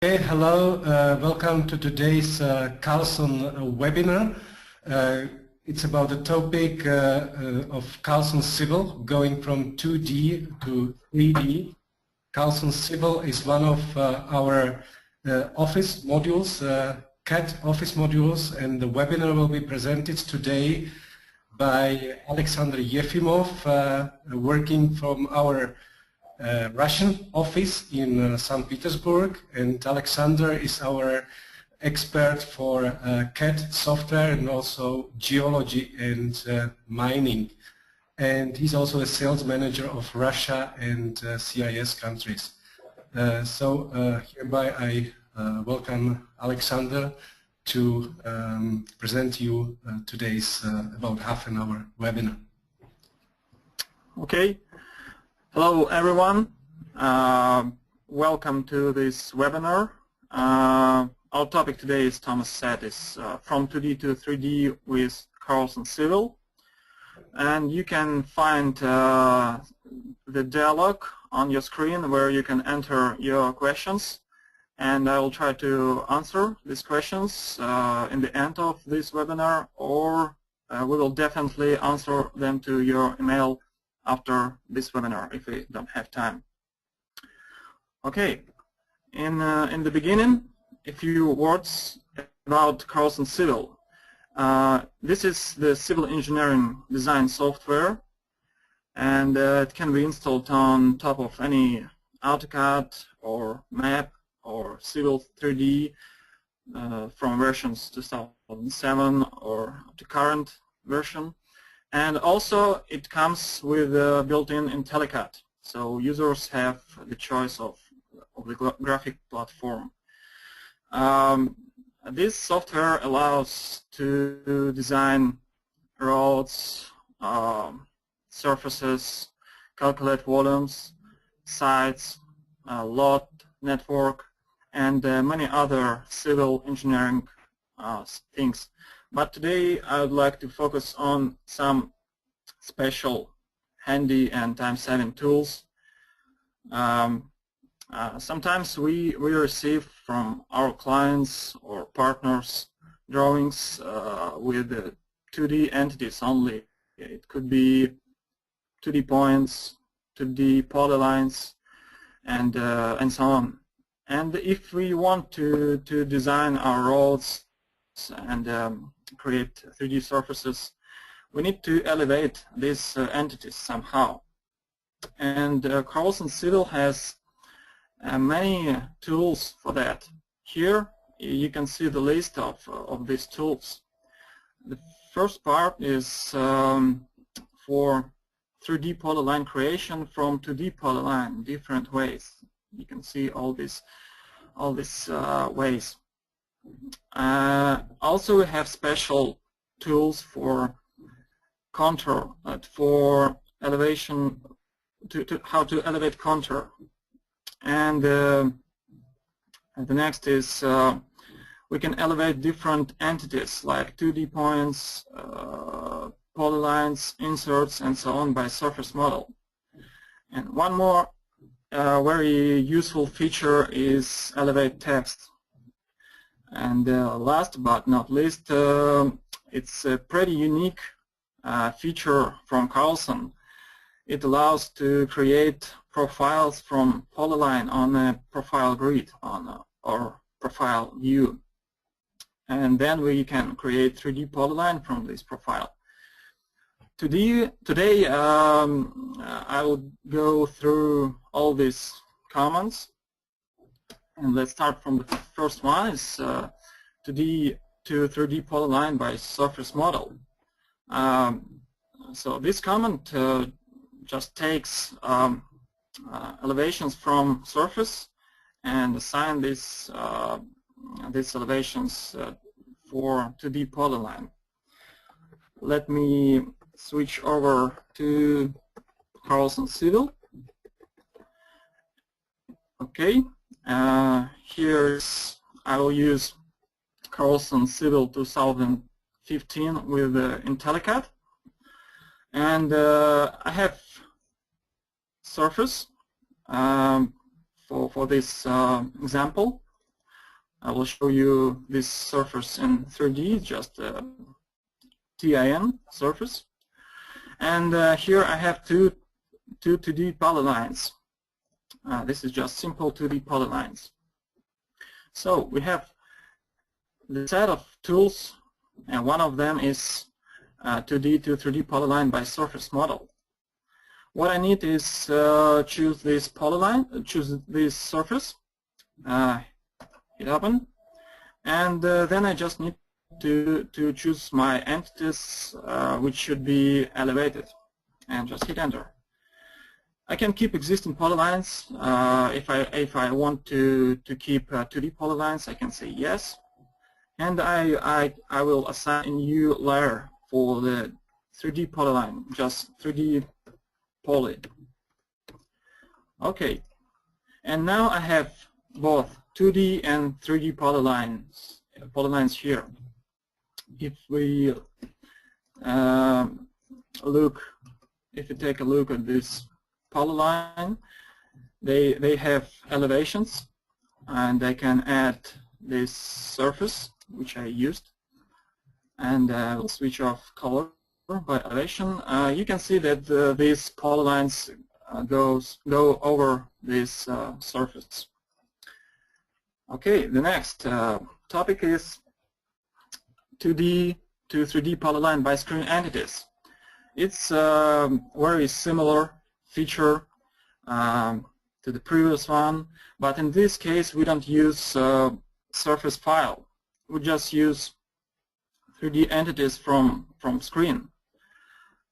Hey, hello, welcome to today's Carlson webinar. It's about the topic of Carlson Civil, going from 2D to 3D. Carlson Civil is one of our office modules, CAD office modules, and the webinar will be presented today by Alexander Yefimov, working from our Russian office in St. Petersburg, and Alexander is our expert for CAD software and also geology and mining. And he's also a sales manager of Russia and CIS countries. Hereby I welcome Alexander to present you today's about half an hour webinar. Okay. Hello everyone, welcome to this webinar. Our topic today, as Thomas said, is from 2D to 3D with Carlson Civil. And you can find the dialogue on your screen where you can enter your questions. And I will try to answer these questions in the end of this webinar, or we will definitely answer them to your email after this webinar if we don't have time. Okay, in the beginning, a few words about Carlson Civil. This is the civil engineering design software, and it can be installed on top of any AutoCAD or map or Civil 3D from versions 2007 or to current version. And also it comes with built-in IntelliCAD, so users have the choice of the graphic platform. This software allows to design roads, surfaces, calculate volumes, sites, lot, network, and many other civil engineering things. But today I would like to focus on some special handy and time-saving tools. Sometimes we receive from our clients or partners drawings with 2D entities only. It could be 2D points, 2D polylines, and so on. And if we want to design our roads and create 3D surfaces, we need to elevate these entities somehow. And Carlson Civil has many tools for that. Here you can see the list of these tools. The first part is for 3D polyline creation from 2D polyline, different ways. You can see all these ways. Also we have special tools for contour, for elevation, how to elevate contour. And the next is we can elevate different entities like 2D points, polylines, inserts, and so on by surface model. And one more very useful feature is elevate text. And last but not least, it's a pretty unique feature from Carlson. It allows to create profiles from polyline on a profile grid or profile view. And then we can create 3D polyline from this profile. Today I will go through all these commands. And let's start from the first one, is 2D to 3D polyline by surface model. So this command just takes elevations from surface and assign these elevations for 2D polyline. Let me switch over to Carlson Civil. Okay. Here's, I will use Carlson Civil 2015 with IntelliCAD, and I have surface for this example, I will show you this surface in 3D, just a TIN surface. And here I have two 2D polylines. This is just simple 2D polylines. So we have the set of tools, and one of them is 2D to 3D polyline by surface model. What I need is choose this polyline, choose this surface, hit open, and then I just need to choose my entities which should be elevated, and just hit enter. I can keep existing polylines. If I want to keep 2D polylines, I can say yes, and I will assign a new layer for the 3D polyline, just 3D poly. Okay, and now I have both 2D and 3D polylines here. If we if you take a look at this polyline, they have elevations, and I can add this surface which I used, and we'll switch off color by elevation. You can see that these polylines go over this surface. Okay, the next topic is 2D to 3D polyline by screen entities. It's a very similar feature to the previous one, but in this case we don't use surface file. We just use 3D entities from screen.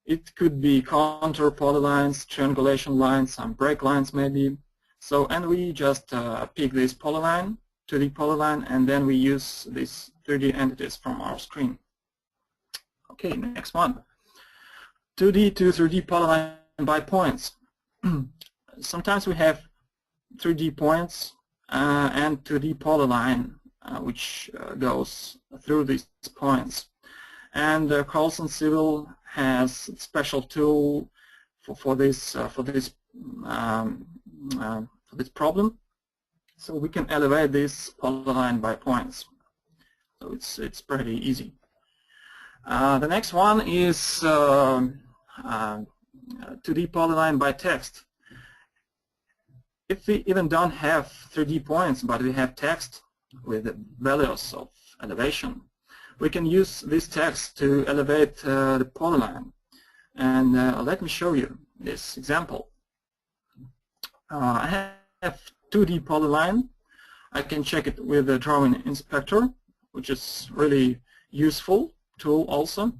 It could be contour polylines, triangulation lines, some break lines maybe. So, and we just pick this polyline, 2D polyline, and then we use these 3D entities from our screen. Okay, next one. 2D to 3D polyline by points. Sometimes we have 3D points and 2D polyline which goes through these points. And Carlson Civil has a special tool for this problem. So we can elevate this polyline by points. So it's pretty easy. The next one is 2D polyline by text. If we even don't have 3D points, but we have text with values of elevation, we can use this text to elevate the polyline. And let me show you this example. I have 2D polyline. I can check it with the drawing inspector, which is really useful tool also.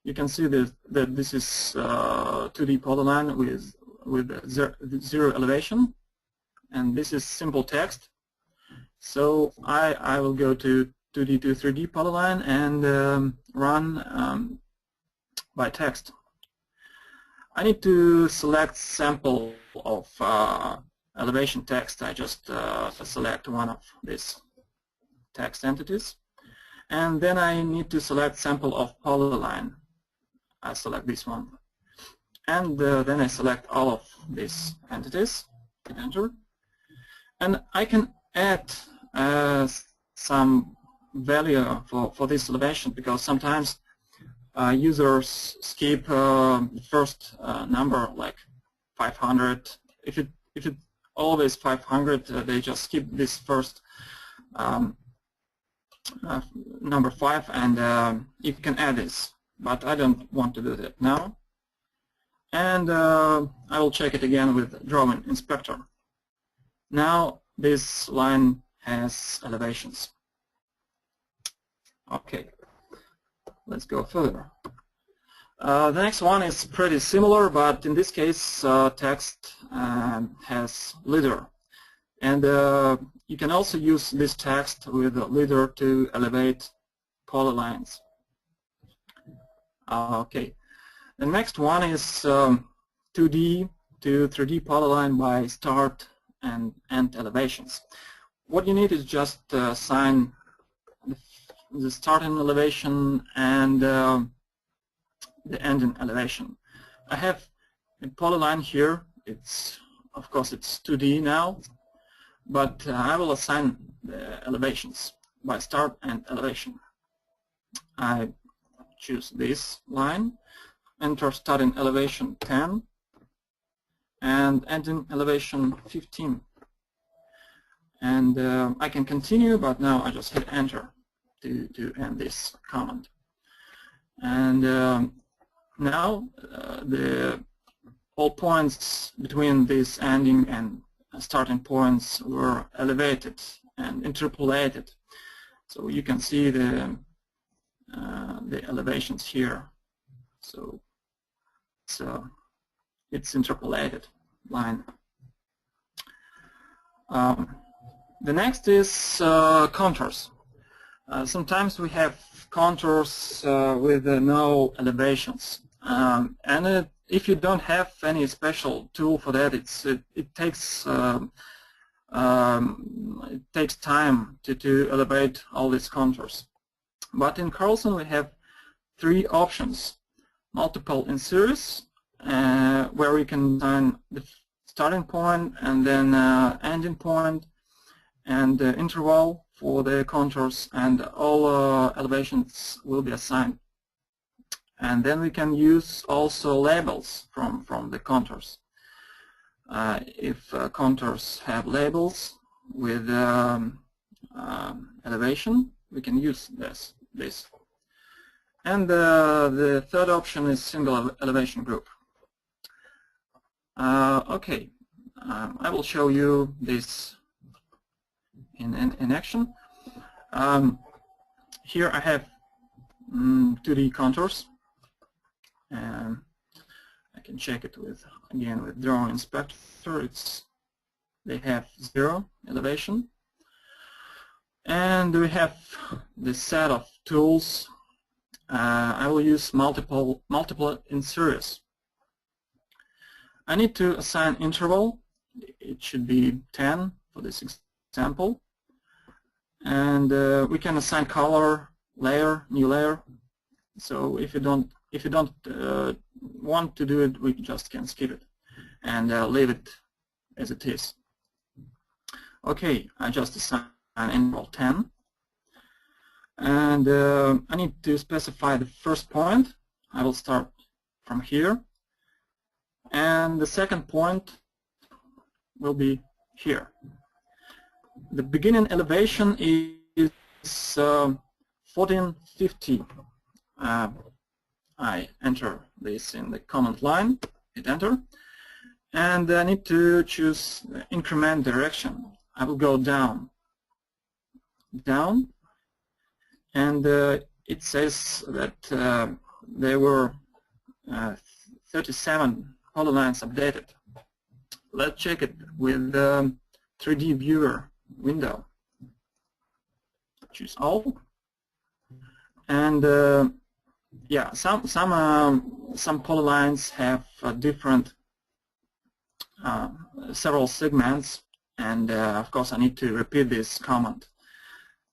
You can see that this is 2D polyline with zero elevation, and this is simple text. So I will go to 2D to 3D polyline and run by text. I need to select sample of elevation text. I just select one of these text entities, and then I need to select sample of polyline. I select this one, and then I select all of these entities, enter, and I can add some value for this elevation, because sometimes users skip first number like 500. If it always 500, they just skip this first number 5, and you can add this. But I don't want to do that now. And I will check it again with drawing inspector. Now this line has elevations. Okay, let's go further. The next one is pretty similar, but in this case text has leader. And you can also use this text with a leader to elevate polylines. Okay, the next one is 2D to 3D polyline by start and end elevations. What you need is just assign the starting elevation and the ending elevation. I have a polyline here. It's, of course, it's 2D now, but I will assign the elevations. by start and elevation. I choose this line, enter starting elevation 10 and ending elevation 15. And I can continue, but now I just hit enter to end this command. And now all points between this ending and starting points were elevated and interpolated. So you can see the elevations here. So it's interpolated line. The next is contours. Sometimes we have contours with no elevations, and if you don't have any special tool for that, it takes time to elevate all these contours. But in Carlson we have three options: multiple in series, where we can assign the starting point and then ending point, and interval for the contours, and all elevations will be assigned. And then we can use also labels from the contours. If contours have labels with elevation, we can use this. And the third option is single elevation group. Okay, I will show you this in action. Here I have 2D contours, and I can check it again with drawing inspector. They have 0 elevation, and we have this set of tools. I will use multiple in series. I need to assign interval. It should be 10 for this example. And we can assign color, layer, new layer. So if you don't want to do it, we just can skip it and leave it as it is. Okay, I just assign interval 10, and I need to specify the first point. I will start from here, and the second point will be here. The beginning elevation is 1450. I enter this in the command line, hit enter, and I need to choose the increment direction. I will go down, and it says that there were 37 polylines updated. Let's check it with 3D viewer window. Choose all, and yeah, some polylines have different several segments, and of course I need to repeat this command.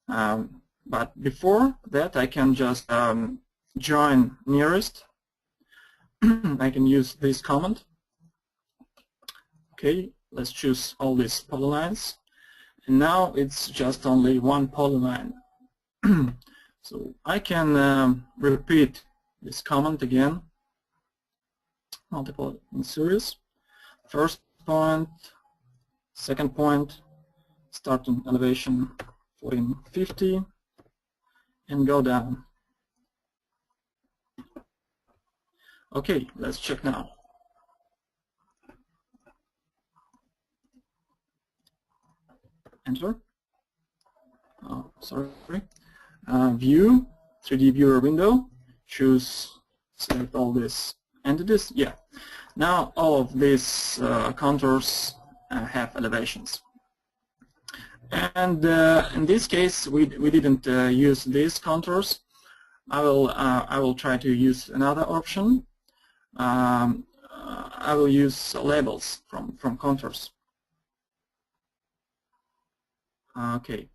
But before that, I can just join nearest. I can use this command. Okay, let's choose all these polylines. And now it's just only one polyline. So I can repeat this command again. Multiple in series. First point, second point, starting elevation 1450, and go down. Okay, let's check now. Enter. Oh, sorry. View, 3D viewer window. Choose, select all these entities. Yeah. Now all of these contours have elevations. And in this case, we didn't use these contours. I will try to use another option. I will use labels from contours. Okay.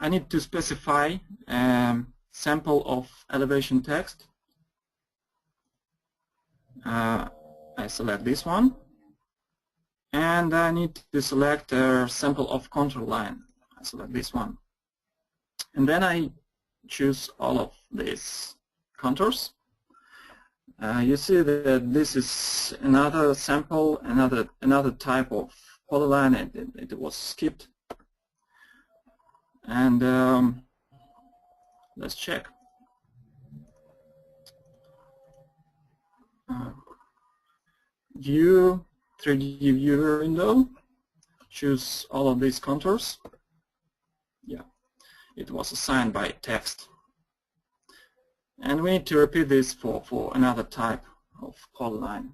I need to specify sample of elevation text. I select this one, and I need to select a sample of contour line. I select this one, and then I choose all of these contours. You see that this is another sample, another type of polyline. It was skipped, and let's check. View 3D viewer window. Choose all of these contours. Yeah, it was assigned by text. And we need to repeat this for another type of polyline.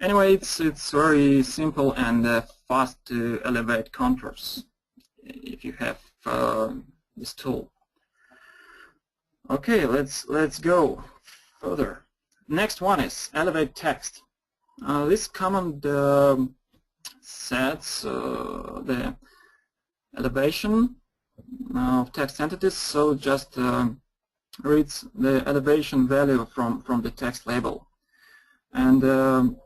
Anyway, it's very simple and fast to elevate contours if you have this tool. Okay, let's go further. Next one is elevate text. This command sets the elevation of text entities, so just reads the elevation value from the text label. And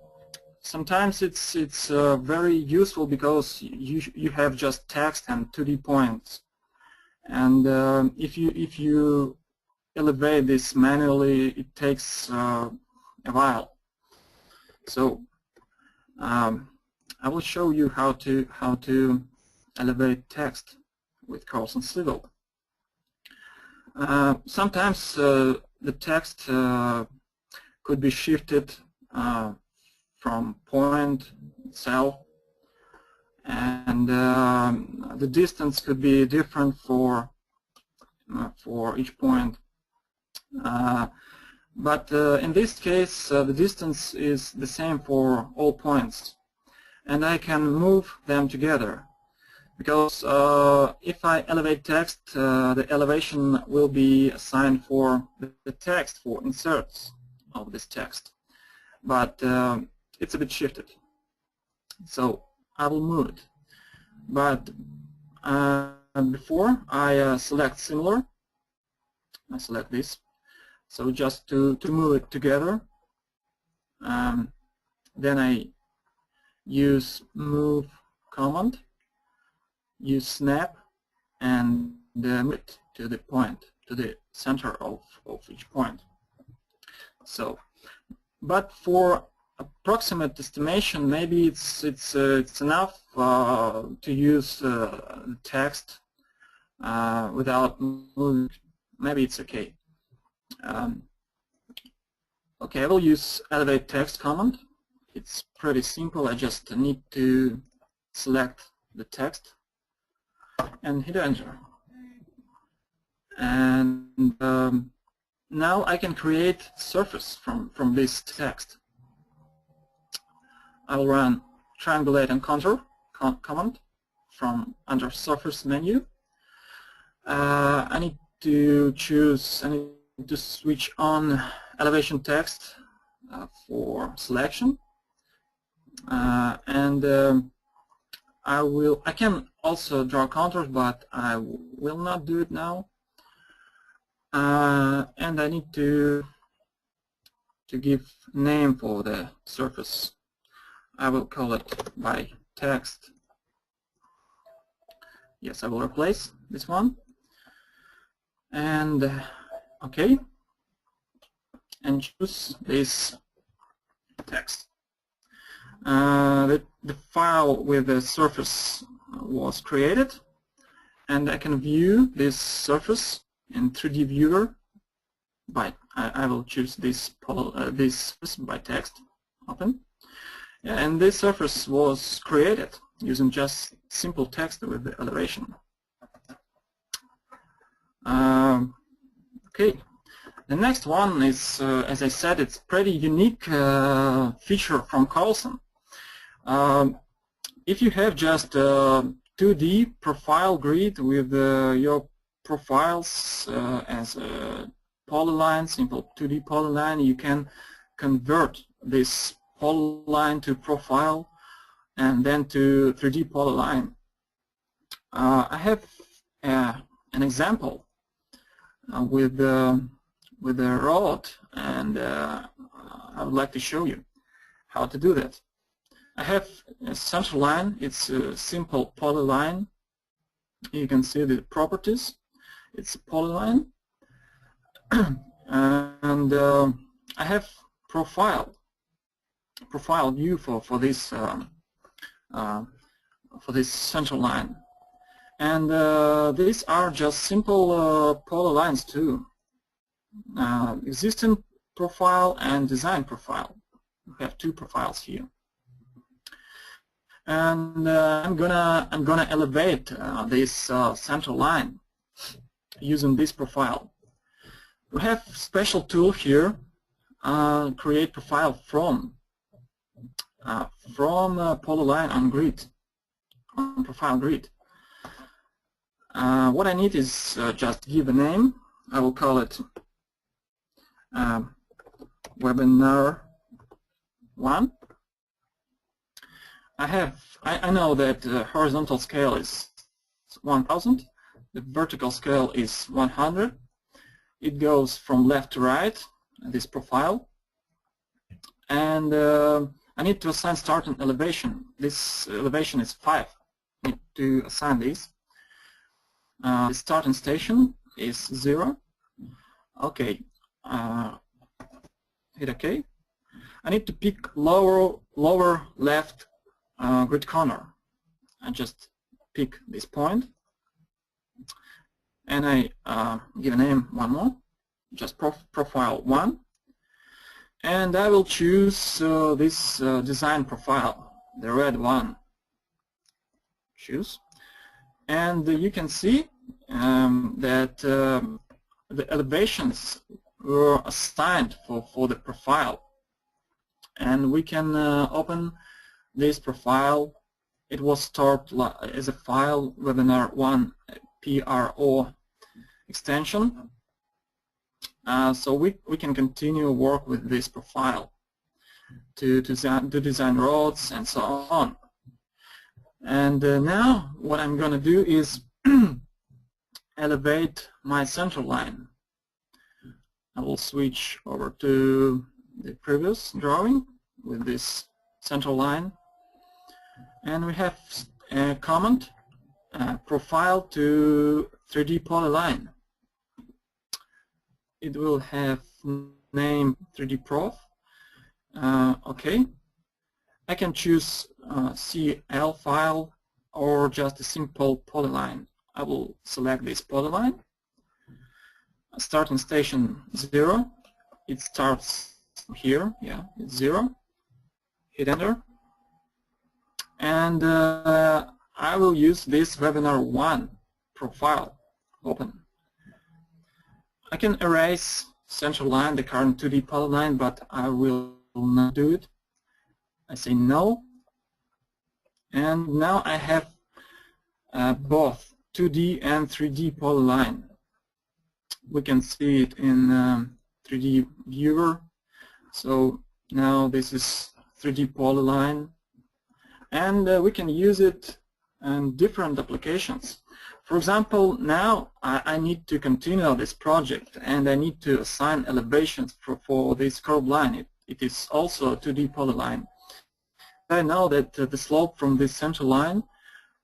sometimes it's very useful because you have just text and 2D points, and if you elevate this manually, it takes a while. So I will show you how to elevate text with Carlson Civil. Sometimes the text could be shifted from point itself, and the distance could be different for each point. But in this case, the distance is the same for all points, and I can move them together. Because if I elevate text, the elevation will be assigned for the text, for inserts of this text. But it's a bit shifted. So I will move it. But before I select similar, I select this. So just to move it together, then I use move command, use snap, and move it to the point, to the center of each point. So, but for approximate estimation, maybe it's enough to use the text without moving. Maybe it's okay. Okay, I will use elevate text command. It's pretty simple. I just need to select the text and hit enter. And now I can create surface from this text. I will run triangulate and contour command from under surface menu. I need to switch on elevation text for selection, and I can also draw contours, but I will not do it now. And I need to give name for the surface. I will call it by text. Yes, I will replace this one. And okay, and choose this text. The file with the surface was created, and I can view this surface in 3D viewer. By I will choose this surface by text. Open, and this surface was created using just simple text with the elevation. Okay, the next one is, as I said, it's pretty unique feature from Carlson. If you have just a 2D profile grid with your profiles as a polyline, simple 2D polyline, you can convert this polyline to profile and then to 3D polyline. I have an example with the rod, and I would like to show you how to do that. I have a central line. It's a simple polyline. You can see the properties. It's a polyline. And I have profile view for this central line. And these are just simple polylines too. Existing profile and design profile. We have two profiles here. And I'm gonna elevate this central line using this profile. We have special tool here, create profile from polyline on grid, on profile grid. What I need is just give a name. I will call it webinar 1. I know that the horizontal scale is 1000, the vertical scale is 100. It goes from left to right, this profile, and I need to assign start and elevation. This elevation is 5. I need to assign this. The starting station is 0. Okay, hit OK. I need to pick lower left grid corner. I just pick this point, and I give a name one more, just profile 1, and I will choose this design profile, the red one. Choose, and you can see that the elevations were assigned for the profile, and we can open this profile. It was stored as a file webinar 1 PRO extension, so we can continue work with this profile to design roads and so on. And now what I'm going to do is elevate my central line. I will switch over to the previous drawing with this central line, and we have a comment, profile to 3D polyline. It will have name 3D prof. Okay, I can choose CL file or just a simple polyline. I will select this polyline. Starting station 0. It starts here. Yeah, it's 0. Hit enter, and I will use this webinar 1 profile. Open. I can erase central line, the current 2D polyline, but I will not do it. I say no, and now I have both 2D and 3D polyline. We can see it in 3D viewer. So now this is 3D polyline, and we can use it in different applications. For example, now I need to continue this project, and I need to assign elevations for this curved line. It is also a 2D polyline. I know that the slope from this central line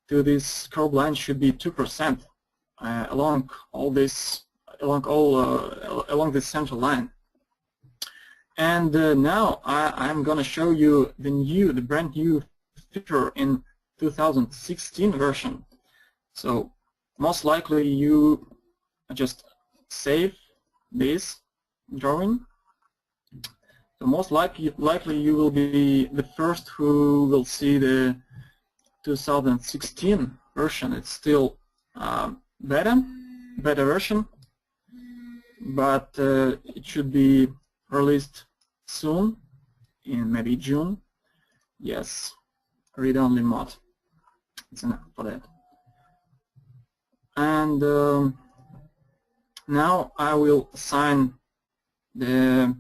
to this curved line should be 2% along this central line. And now I'm going to show you the brand new feature in 2016 version. So most likely you just save this drawing. So most likely you will be the first who will see the 2016 version. It's still beta version, but it should be released soon, in maybe June. Yes, read-only mod. It's enough for that. And now I will assign the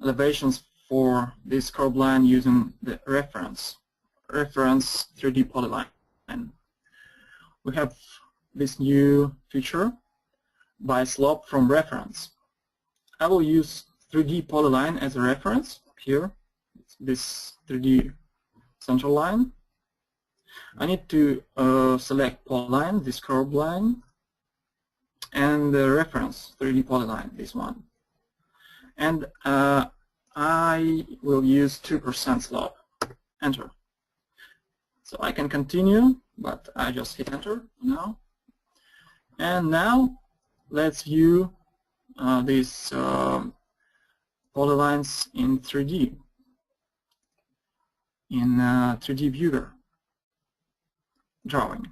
elevations for this curved line using the reference 3D polyline. And we have this new feature by slope from reference. I will use 3D polyline as a reference here. this 3D central line. I need to select polyline, this curved line, and the reference 3D polyline, this one. And I will use 2% slope. Enter. So I can continue, but I just hit enter now. And now let's view these polylines in 3D, in 3D viewer drawing.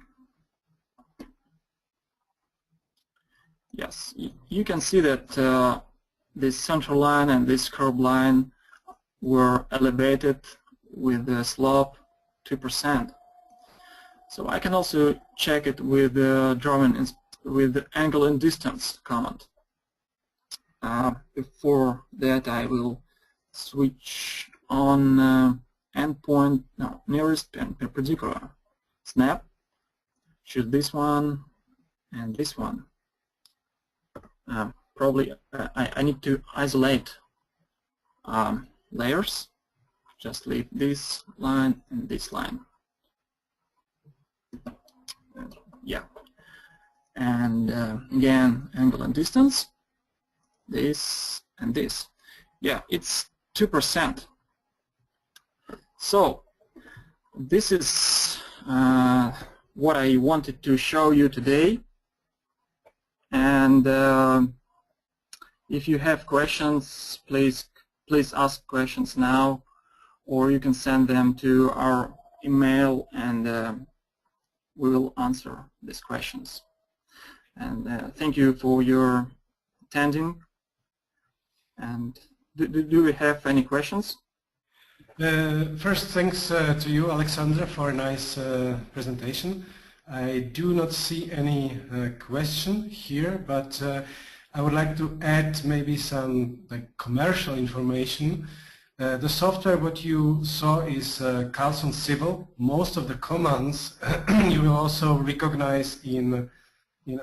Yes, you can see that this central line and this curved line were elevated with the slope 2%. So I can also check it with the drawing with the angle and distance command. Before that, I will switch on endpoint, no, nearest and perpendicular. Snap, choose this one and this one. Probably I need to isolate layers. Just leave this line and this line. Yeah. And again, angle and distance. This and this. Yeah, it's 2%. So this is what I wanted to show you today. And if you have questions, please ask questions now, or you can send them to our email, and we will answer these questions. And thank you for your attending. And do we have any questions? First, thanks to you, Alexander, for a nice presentation. I do not see any question here, but I would like to add maybe some commercial information. The software what you saw is Carlson Civil. Most of the commands you will also recognize in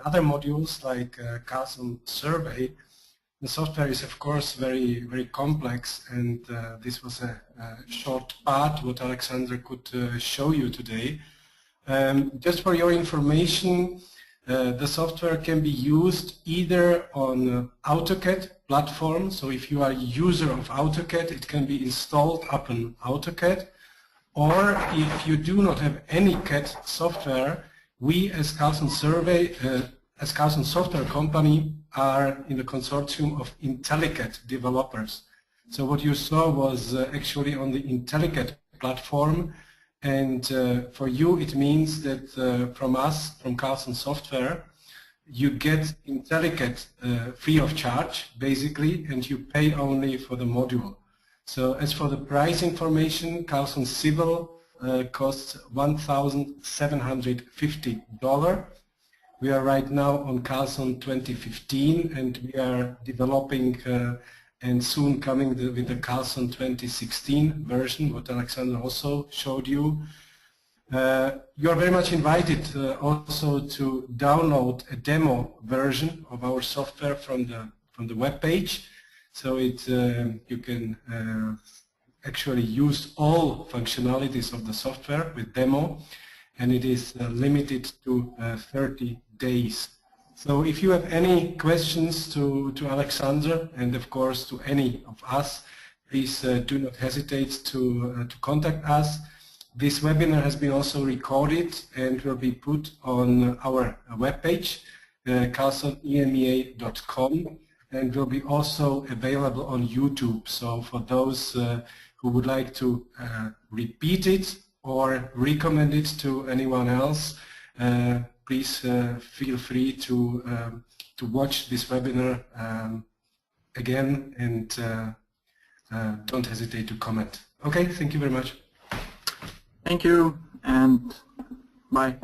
other modules like Carlson Survey. The software is of course very complex, and this was a short part what Alexander could show you today. Just for your information, the software can be used either on AutoCAD platform, so if you are a user of AutoCAD, it can be installed upon AutoCAD, or if you do not have any CAD software, we as Carlson Survey, as Carlson Software Company, are in the consortium of IntelliCAD developers. So what you saw was actually on the IntelliCAD platform, and for you it means that from us, from Carlson Software, you get IntelliCAD free of charge basically, and you pay only for the module. So as for the price information, Carlson Civil costs $1,750. We are right now on Carlson 2015, and we are developing and soon coming with the Carlson 2016 version, what Alexander also showed you. You are very much invited also to download a demo version of our software from the web page. So you can actually use all functionalities of the software with demo, and it is limited to 30 days. So if you have any questions to Alexander, and of course to any of us, please do not hesitate to contact us. This webinar has been also recorded and will be put on our webpage, carlsonemea.com, and will be also available on YouTube. So for those who would like to repeat it or recommend it to anyone else, please feel free to watch this webinar again, and don't hesitate to comment. Okay, thank you very much. Thank you, and bye.